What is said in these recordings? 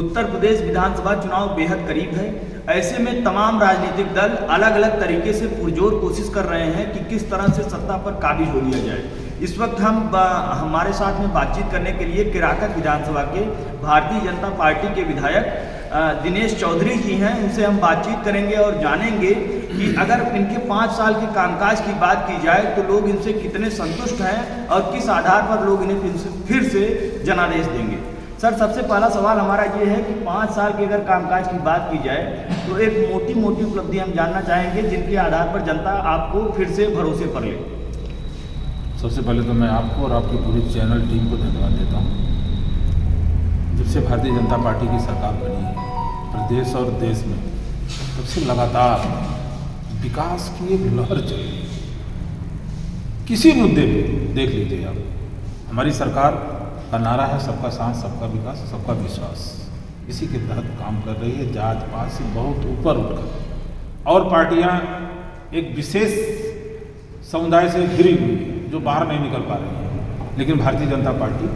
उत्तर प्रदेश विधानसभा चुनाव बेहद करीब है। ऐसे में तमाम राजनीतिक दल अलग अलग तरीके से पुरजोर कोशिश कर रहे हैं कि किस तरह से सत्ता पर काबिज हो लिया जाए। इस वक्त हमारे साथ में बातचीत करने के लिए केराकत विधानसभा के भारतीय जनता पार्टी के विधायक दिनेश चौधरी जी हैं। इनसे हम बातचीत करेंगे और जानेंगे कि अगर इनके 5 साल के कामकाज की बात की जाए तो लोग इनसे कितने संतुष्ट हैं और किस आधार पर लोग इन्हें फिर से जनादेश देंगे। सर, सबसे पहला सवाल हमारा ये है कि 5 साल के अगर कामकाज की बात की जाए तो एक मोटी मोटी उपलब्धि हम जानना चाहेंगे जिनके आधार पर जनता आपको फिर से भरोसे पर ले। सबसे पहले तो मैं आपको और आपकी पूरी चैनल टीम को धन्यवाद देता हूँ। जब से भारतीय जनता पार्टी की सरकार बनी है प्रदेश और देश में, तब से लगातार विकास की एक लहर चल रही है। किसी मुद्दे पे देख लीजिए आप, हमारी सरकार का नारा है सबका साथ, सबका विकास, सबका विश्वास। इसी के तहत काम कर रही है, जात पात से बहुत ऊपर उठकर। और पार्टियां एक विशेष समुदाय से घिरी हुई है जो बाहर नहीं निकल पा रही है, लेकिन भारतीय जनता पार्टी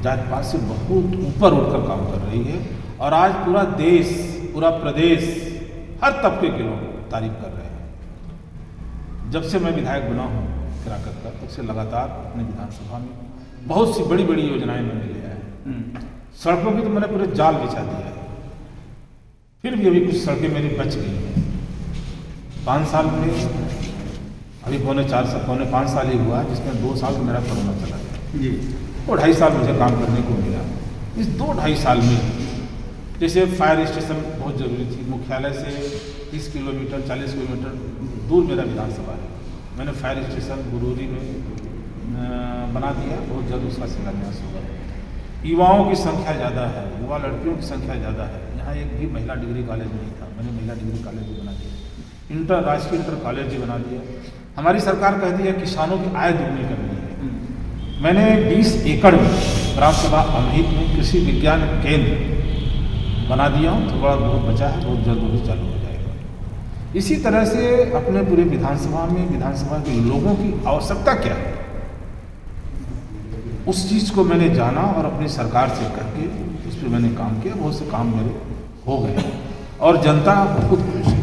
जात पात से बहुत ऊपर उठकर काम कर रही है। और आज पूरा देश, पूरा प्रदेश, हर तबके के लोग तारीफ कर रहे हैं। जब से मैं विधायक बना हूँ केराकत का, तब से लगातार अपने विधानसभा में बहुत सी बड़ी बड़ी योजनाएं मैंने ले आया। सड़कों की तो मैंने पूरे जाल बिछा दिया है, फिर भी अभी कुछ सड़कें मेरी बच गई हैं। 5 साल में अभी पौने 5 साल ही हुआ, जिसमें 2 साल तो मेरा कोरोना चला गया जी, और 2.5 साल मुझे काम करने को मिला। इस 2-2.5 साल में जैसे फायर स्टेशन बहुत ज़रूरी थी, मुख्यालय से 30 किलोमीटर 40 किलोमीटर दूर मेरा विधानसभा है, मैंने फायर स्टेशन गुरूरी में बना दिया, बहुत जल्द उसका शिलान्यास होगा। युवाओं की संख्या ज़्यादा है, युवा लड़कियों की संख्या ज़्यादा है, यहाँ एक भी महिला डिग्री कॉलेज नहीं था, मैंने महिला डिग्री कॉलेज भी बना दिया, राजकीय इंटर कॉलेज भी बना दिया। हमारी सरकार कहती है किसानों की आय दुगनी करनी है। मैंने 20 एकड़ में ग्राम सभा अमहित में कृषि विज्ञान केंद्र बना दिया हूँ, थोड़ा बहुत बचा है, बहुत जल्द वो भी चालू हो जाएगा। इसी तरह से अपने पूरे विधानसभा में विधानसभा के लोगों की आवश्यकता क्या है, उस चीज़ को मैंने जाना और अपनी सरकार से करके उस पर मैंने काम किया। बहुत से काम मेरे हो गए और जनता बहुत खुश है।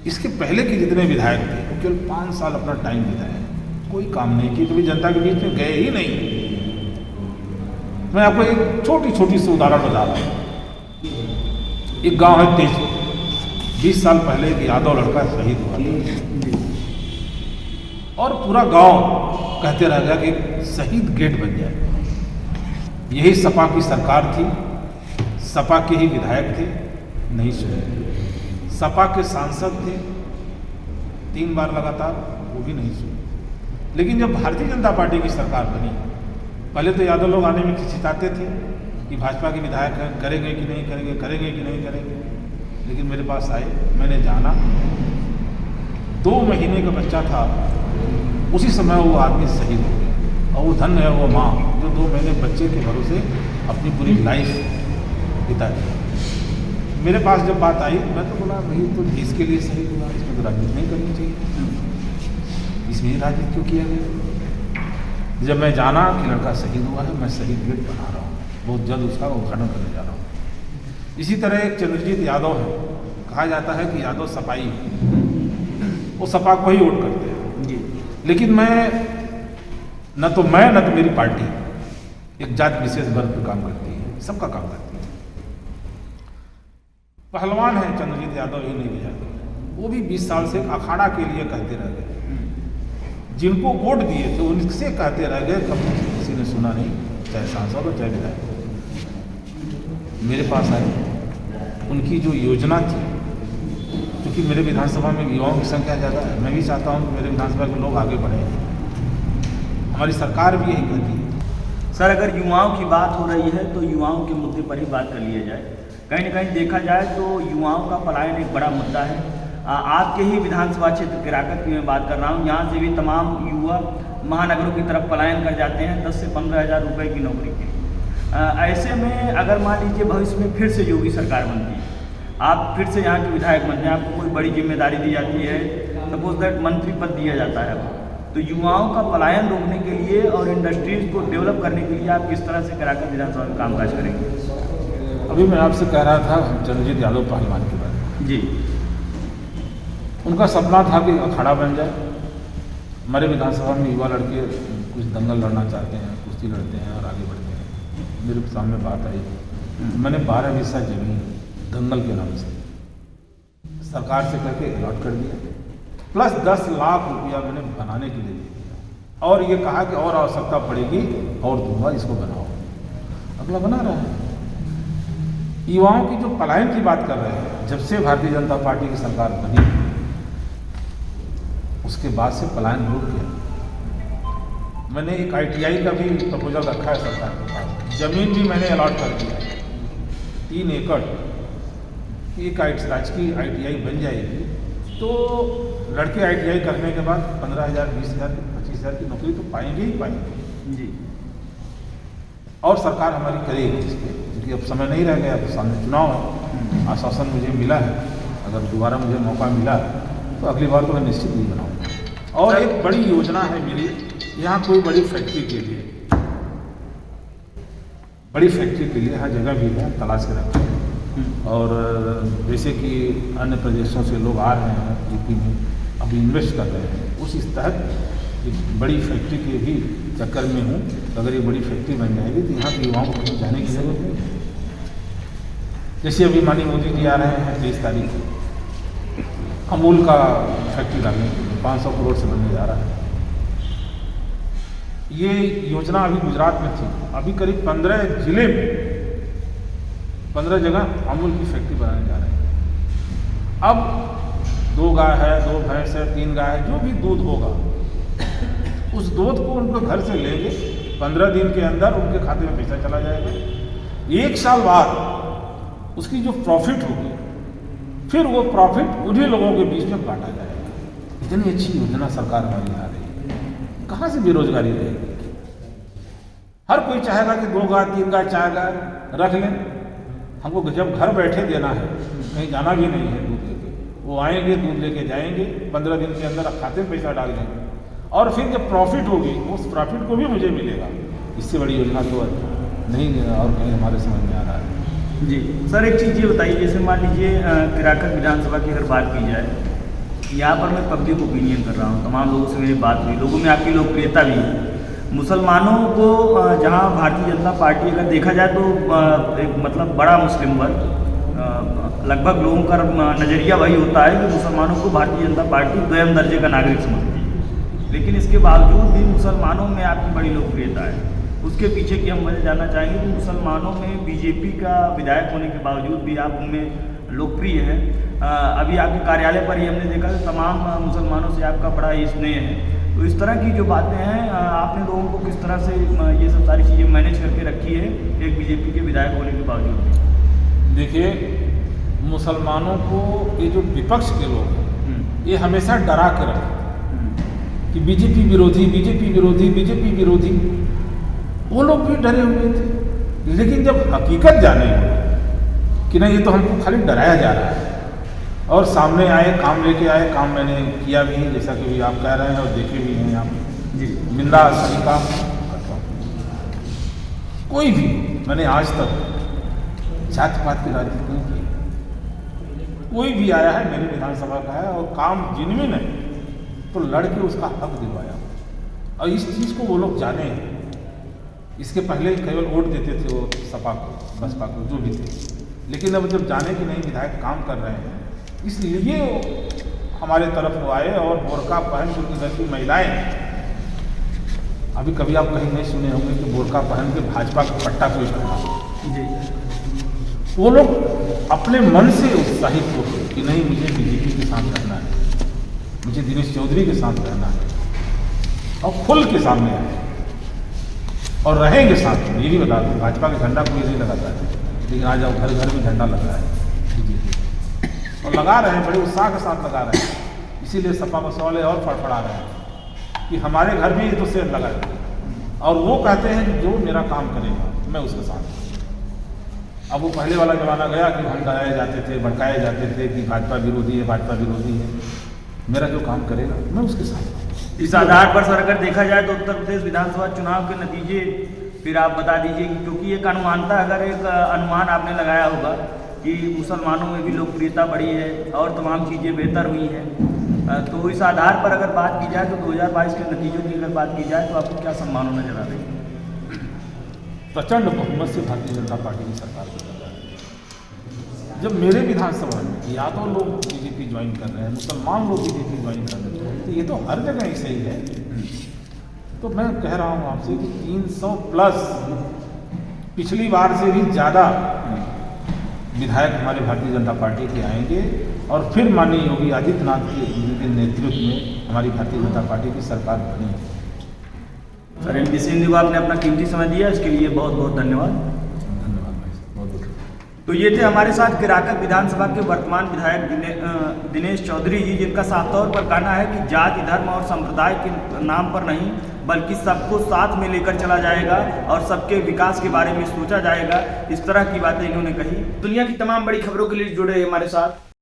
इसके पहले के जितने विधायक थे वो केवल 5 साल अपना टाइम बिताए, कोई काम नहीं किया, कभी जनता के बीच में गए ही नहीं। मैं आपको एक छोटी सी उदाहरण बता रहा हूँ। एक गांव है तेजपुर, 20 साल पहले एक यादव लड़का शहीद हुआ था और पूरा गांव कहते रह गया कि शहीद गेट बन जाए। यही सपा की सरकार थी, सपा के ही विधायक थे, नहीं सुने। सपा के सांसद थे 3 बार लगातार, वो भी नहीं सुने। लेकिन जब भारतीय जनता पार्टी की सरकार बनी, पहले तो यादव लोग आने में खिचखिचाते थे कि भाजपा के विधायक करेंगे कि नहीं करेंगे, करेंगे कि नहीं करेंगे। लेकिन मेरे पास आए, मैंने जाना, 2 महीने का बच्चा था, उसी समय वो आदमी शहीद हो गया। और वो धन्य है वो माँ जो 2 महीने बच्चे के भरोसे अपनी पूरी लाइफ बिता दी। मेरे पास जब बात आई, मैं तो बोला भाई तो इसके लिए शहीद हुआ, इसमें तो राजनीति नहीं करनी चाहिए, इसमें ही राजनीति क्यों किया गया। जब मैं जाना कि लड़का शहीद हुआ है, मैं शहीद गेट बना रहा हूँ, बहुत जल्द उसका उद्घाटन करने जा रहा हूँ। इसी तरह एक चंद्रजीत यादव है, कहा जाता है कि यादव सपाई, वो सपा को ही वोट करते हैं जी। लेकिन न तो मेरी पार्टी एक जात विशेष वर्ग पर काम करती है, सबका काम करती है। पहलवान है चंद्रजीत यादव, ये नहीं जाते, वो भी 20 साल से अखाड़ा के लिए कहते रह गए। जिनको वोट दिए थे उनसे कहते रह गए, कभी किसी ने सुना नहीं, चाहे सांसद हो चाहे विधायक। मेरे पास आए, उनकी जो योजना थी, क्योंकि मेरे विधानसभा में युवाओं की संख्या ज़्यादा है, मैं भी चाहता हूँ कि मेरे विधानसभा के लोग आगे बढ़ें, हमारी सरकार भी यही कहती है। सर, अगर युवाओं की बात हो रही है तो युवाओं के मुद्दे पर ही बात कर लिया जाए। कहीं न कहीं देखा जाए तो युवाओं का पलायन एक बड़ा मुद्दा है। आपके ही विधानसभा क्षेत्र केराकत की मैं बात कर रहा हूँ, यहाँ से भी तमाम युवा महानगरों की तरफ पलायन कर जाते हैं 10 से 15 हज़ार रुपये की नौकरी के लिए। ऐसे में अगर मान लीजिए भविष्य में फिर से योगी सरकार बनती है, आप फिर से यहाँ के विधायक बनते हैं, आपको कोई बड़ी जिम्मेदारी दी जाती है, सपोज दैट मंत्री पद दिया जाता है, तो युवाओं का पलायन रोकने के लिए और इंडस्ट्रीज को डेवलप करने के लिए आप किस तरह से केराकत विधानसभा में कामकाज करेंगे? अभी मैं आपसे कह रहा था चंद्रजीत यादव पहलवान के बारे में। जी। उनका सपना था कि अखाड़ा बन जाए। हमारे विधानसभा में युवा लड़के कुछ दंगल लड़ना चाहते हैं, कुश्ती लड़ते हैं और आगे बढ़ते हैं। मेरे सामने बात आई, मैंने 12 हिस्सा जमीन दंगल के नाम से सरकार से करके अलॉट कर दिया, प्लस 10 लाख रुपया मैंने बनाने के लिए दे दिया और ये कहा कि और आवश्यकता पड़ेगी और दूंगा, इसको बनाओ। अगला बना रहा है। युवाओं की जो पलायन की बात कर रहे हैं, जब से भारतीय जनता पार्टी की सरकार बनी उसके बाद से पलायन रुक गया। मैंने एक ITI का भी प्रपोजल रखा है सरकार के पास, जमीन भी मैंने अलॉट कर दिया 3 एकड़। एक राजकीय ITI बन जाएगी तो लड़के ITI करने के बाद 15,000, 20,000, 25,000 की नौकरी तो पाएंगे ही पाएंगे जी। और सरकार हमारी करेगी इस पर, क्योंकि अब समय नहीं रह गया, तो सामने चुनाव है। आश्वासन मुझे मिला है, अगर दोबारा मुझे मौका मिला तो अगली बार तो मैं निश्चित नहीं बनाऊंगा। और एक बड़ी योजना है मेरी, यहाँ कोई बड़ी फैक्ट्री के लिए, बड़ी फैक्ट्री के लिए यहाँ जगह भी है, तलाश के रखते हैं। और जैसे कि अन्य प्रदेशों से लोग आ रहे हैं यूपी में, अभी इन्वेस्ट कर रहे हैं, उस तहत एक बड़ी फैक्ट्री के भी चक्कर में हूँ। तो अगर ये बड़ी फैक्ट्री बन जाएगी तो यहाँ के युवाओं को कहीं जाने की जरूरत नहीं है। जैसे अभी माननीय मोदी जी आ रहे हैं 23 तारीख को, अमूल का फैक्ट्री डालने के लिए 500 करोड़ से बनने जा रहा है। ये योजना अभी गुजरात में थी, अभी करीब 15 जिले में 15 जगह अमूल की फैक्ट्री बनाने जा रहे हैं। अब 2 गाय है, 2 भैंस है, 3 गाय है, जो भी दूध होगा उस दूध को उनके घर से लेंगे, 15 दिन के अंदर उनके खाते में पैसा चला जाएगा। 1 साल बाद उसकी जो प्रॉफिट होगी फिर वो प्रॉफिट उन्हीं लोगों के बीच में बांटा जाएगा। इतनी अच्छी योजना सरकार हमारी आ रही है, कहाँ से बेरोजगारी रहेगी? हर कोई चाहेगा कि 2 गाय, 3 गाय, 4 गाय रख लें। हमको जब घर बैठे देना है, कहीं जाना भी नहीं है दूध लेके, वो आएंगे दूध लेके जाएंगे, 15 दिन के अंदर खाते में पैसा डाल देंगे और फिर जब प्रॉफिट होगी उस प्रॉफिट को भी मुझे मिलेगा। इससे बड़ी योजना तो नहीं और कहीं हमारे समझ में आ रहा है। जी सर, एक चीज़ ये बताइए, जैसे मान लीजिए किराकत विधानसभा की अगर बात की जाए, यहाँ पर मैं पब्लिक ओपिनियन कर रहा हूँ, तमाम लोगों से मेरी बात हुई, लोगों में आपकी लोकप्रियता भी है। मुसलमानों को जहाँ भारतीय जनता पार्टी अगर देखा जाए तो एक मतलब बड़ा मुस्लिम वर्ग, लगभग लोगों का नज़रिया वही होता है कि मुसलमानों को भारतीय जनता पार्टी द्वितीय दर्जे का नागरिक समझती है। लेकिन इसके बावजूद भी मुसलमानों में आपकी बड़ी लोकप्रियता है। उसके पीछे की हम वजह जानना चाहेंगे कि मुसलमानों में बीजेपी का विधायक होने के बावजूद भी आप उनमें लोकप्रिय हैं। अभी आपके कार्यालय पर ही हमने देखा कि तमाम मुसलमानों से आपका बड़ा ही स्नेह है। तो इस तरह की जो बातें हैं, आपने लोगों को किस तरह से ये सब सारी चीज़ें मैनेज करके रखी है एक बीजेपी के विधायक होने के बावजूद भी? देखिए, मुसलमानों को ये जो विपक्ष के लोग हैं ये हमेशा डरा कर रखे कि बीजेपी विरोधी, बीजेपी विरोधी, बीजेपी विरोधी। वो लोग भी डरे हुए थे, लेकिन जब हकीकत जाने कि नहीं ये तो हमको खाली डराया जा रहा है और सामने आए, काम लेके आए, काम मैंने किया भी है, जैसा कि भी आप कह रहे हैं और देखे भी हैं यहाँ जी, बिंदास सही काम करता हूँ। कोई भी मैंने आज तक जात पात की राजनीति नहीं की। कोई भी आया है मेरी विधानसभा का है और काम जिनमें नहीं तो लड़के उसका हक दिलवाया। और इस चीज़ को वो लोग जाने हैं। इसके पहले केवल वोट देते थे वो सपा को, बसपा को, जो भी थे, लेकिन अब जब जाने कि नहीं विधायक काम कर रहे हैं इसलिए हमारे तरफ वो आए। और बोरका पहन जो इधर की महिलाएं, अभी कभी आप कहीं नहीं सुने होंगे कि बोरका पहन के भाजपा का पट्टा कोई पहना जी, वो लोग अपने मन से उत्साहित हो कि नहीं मुझे बीजेपी के साथ रहना है, मुझे दिनेश चौधरी के साथ रहना है और खुल के सामने आए और रहेंगे साथ में। ये भी बता दें, भाजपा का झंडा कोई नहीं लगाता है, लेकिन आज अब घर घर में झंडा लग रहा है और लगा रहे हैं, बड़े उत्साह के साथ लगा रहे हैं। इसीलिए सपा बसवाले और फड़फड़ा रहे हैं कि हमारे घर भी तो सेब लगा है और वो कहते हैं कि जो मेरा काम करेगा मैं उसके साथ। अब वो पहले वाला जमाना गया कि हम डराए जाते थे, भड़काए जाते थे कि भाजपा विरोधी है, भाजपा विरोधी है। मेरा जो काम करेगा मैं उसके साथ। इस आधार पर सर अगर देखा जाए तो उत्तर प्रदेश विधानसभा चुनाव के नतीजे फिर आप बता दीजिए कि क्योंकि एक अनुमानता अगर एक अनुमान आपने लगाया होगा कि मुसलमानों में भी लोकप्रियता बढ़ी है और तमाम चीज़ें बेहतर हुई हैं, तो इस आधार पर अगर बात की जाए तो 2022 के नतीजों की अगर बात की जाए तो आपको क्या संभावना नजर आ रही है? प्रचंड बहुमत से भारतीय जनता पार्टी की सरकार बन रही है। जब मेरे विधानसभा में यादव लोग बीजेपी ज्वाइन कर रहे हैं, मुसलमान लोग बीजेपी ज्वाइन कर रहे हैं, तो ये तो हर जगह ऐसे ही है। तो मैं कह रहा हूँ आपसे कि 300 प्लस पिछली बार से भी ज़्यादा विधायक हमारे भारतीय जनता पार्टी के आएंगे और फिर माननीय योगी आदित्यनाथ के नेतृत्व में हमारी भारतीय जनता पार्टी की सरकार बनी है। सर एम पी सिंह को आपने अपना कीमती समय दिया, इसके लिए बहुत बहुत धन्यवाद। धन्यवाद भाई साहब, बहुत बहुत। तो ये थे हमारे साथ केराकत विधानसभा के वर्तमान विधायक दिनेश चौधरी जी, जिनका साफ तौर पर कहना है कि जाति धर्म और संप्रदाय के नाम पर नहीं बल्कि सबको साथ में लेकर चला जाएगा और सबके विकास के बारे में सोचा जाएगा। इस तरह की बातें इन्होंने कही। दुनिया की तमाम बड़ी खबरों के लिए जुड़े हमारे साथ।